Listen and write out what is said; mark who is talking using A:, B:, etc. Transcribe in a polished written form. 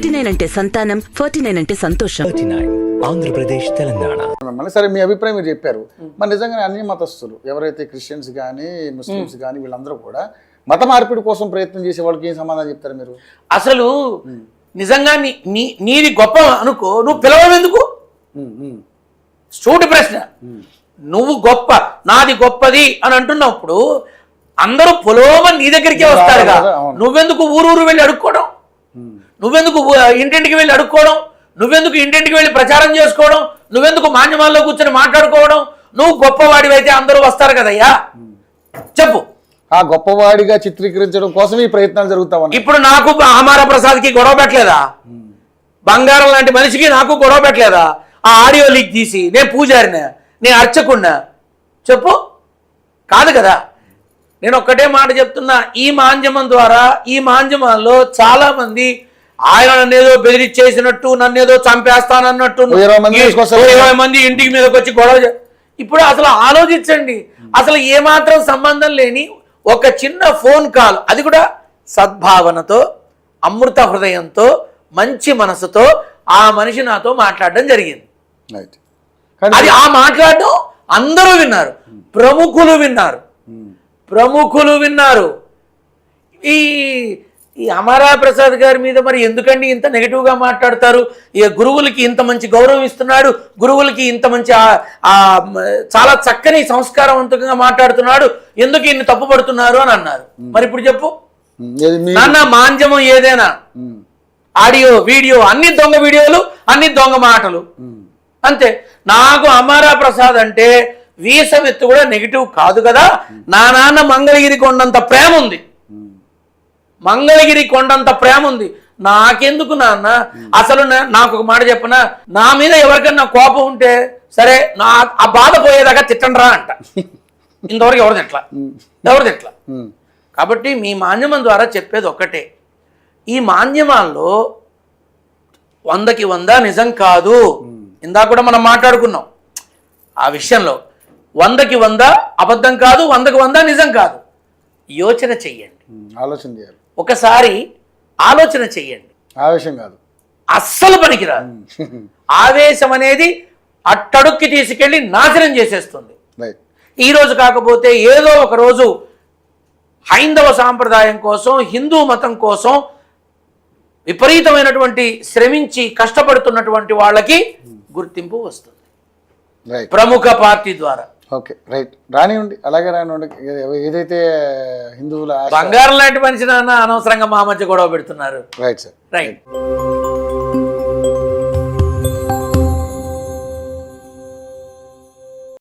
A: 39 అంటే సంతానం, 49 అంటే సంతోషం.
B: 39 ఆంధ్రప్రదేశ్ తెలంగాణ.
C: మళ్ళీ సరే మీ అభిప్రాయం మీరు చెప్పారు. మరి నిజంగానే అన్ని మతస్థులు ఎవరైతే క్రిస్టియన్స్ కానీ ముస్లిమ్స్ కానీ వీళ్ళందరూ కూడా మత మార్పిడి కోసం ప్రయత్నం చేసే వాళ్ళకి ఏం సమాధానం చెప్తారు మీరు?
D: అసలు నిజంగా నీది గొప్ప అనుకో, నువ్వు పిలవడం ఎందుకు? సూటి ప్రశ్న. నువ్వు గొప్ప, నాది గొప్పది అని అంటున్నప్పుడు అందరూ పొలోమని నీ దగ్గరికే వస్తారుగా. నువ్వెందుకు ఊరూరు వెళ్ళి అడుక్కోవడం? నువ్వెందుకు ఇంటింటికి వెళ్ళి అడుక్కోవడం? నువ్వెందుకు ఇంటింటికి వెళ్ళి ప్రచారం చేసుకోవడం? నువ్వెందుకు మాన్యమాల్లో కూర్చొని మాట్లాడుకోవడం? నువ్వు గొప్పవాడివైతే అందరూ వస్తారు కదయ్యా. చెప్పు.
C: ఆ గొప్పవాడిగా చిత్రీకరించడం కోసం ఈ ప్రయత్నాలు జరుగుతా ఉన్నాయి.
D: ఇప్పుడు నాకు అమర ప్రసాద్కి గొడవ పెట్టలేదా? బంగారం లాంటి మనిషికి నాకు గొడవ పెట్టలేదా? ఆ ఆడియో లీక్ తీసి నేను పూజారినా, నేను అర్చకున్నా? చెప్పు. కాదు కదా. నేను ఒక్కటే మాట చెప్తున్నా, ఈ మాధ్యమం ద్వారా, ఈ మాధ్యమాల్లో చాలా మంది ఆయన నన్నేదో బెదిరించేసినట్టు, నన్నేదో చంపేస్తానన్నట్టు 20 మంది ఇంటికి మీదకి వచ్చి గొడవ. ఇప్పుడు అసలు ఆలోచించండి, అసలు ఏమాత్రం సంబంధం లేని ఒక చిన్న ఫోన్ కాల్, అది కూడా సద్భావనతో, అమృత హృదయంతో, మంచి మనసుతో ఆ మనిషి నాతో మాట్లాడడం జరిగింది. అది ఆ మాట్లాడడం అందరూ విన్నారు, ప్రముఖులు విన్నారు. ఈ అమరా ప్రసాద్ గారి మీద మరి ఎందుకండి ఇంత నెగిటివ్గా మాట్లాడతారు? ఈ గురువులకి ఇంత మంచి గౌరవం ఇస్తున్నాడు, గురువులకి ఇంత మంచి చాలా చక్కని సంస్కారవంతంగా మాట్లాడుతున్నాడు, ఎందుకు ఇన్ని తప్పుపడుతున్నారు అని అన్నారు. మరి ఇప్పుడు చెప్పు నాన్న, మాంద్యమం ఏదైనా ఆడియో వీడియో అన్ని దొంగ వీడియోలు, అన్ని దొంగ మాటలు అంతే. నాకు అమరా ప్రసాద్ అంటే వీసమెత్తు కూడా నెగిటివ్ కాదు కదా. నా నాన్న మంగళగిరి కొండంత ప్రేమ ఉంది, మంగళగిరి కొండంత ప్రేమ ఉంది. నాకెందుకు నాన్న? అసలు నాకు ఒక మాట చెప్పనా, నా మీద ఎవరికన్నా కోపం ఉంటే సరే, నా ఆ బాధ పోయేదాకా తిట్టండి రా అంట. ఇంతవరకు ఎవరు తిట్లా. కాబట్టి మీ మాధ్యమం ద్వారా చెప్పేది ఒక్కటే, ఈ మాధ్యమాల్లో 100కి 100 నిజం కాదు. ఇందాక కూడా మనం మాట్లాడుకున్నాం ఆ విషయంలో. 100కి 100 అబద్ధం కాదు, 100కి 100 నిజం కాదు. యోచన చెయ్యండి,
C: ఆలోచన చేయాలి.
D: ఒకసారి ఆలోచన చెయ్యండి.
C: ఆవేశం కాదు,
D: అస్సలు పనికిరాదు. ఆవేశం అనేది అట్టడుక్కి తీసుకెళ్ళి నాశనం చేసేస్తుంది. ఈ రోజు కాకపోతే ఏదో ఒక రోజు హైందవ సాంప్రదాయం కోసం, హిందూ మతం కోసం విపరీతమైనటువంటి శ్రమించి కష్టపడుతున్నటువంటి వాళ్ళకి గుర్తింపు వస్తుంది ప్రముఖ పార్టీ ద్వారా.
C: Okay, right. రానివ్వండి, అలాగే రానివ్వండి. ఏదైతే హిందువుల
D: బంగారం లాంటి మనిషి నాన్న అనవసరంగా మా మధ్య గొడవ పెడుతున్నారు.
C: Right sir,
D: right.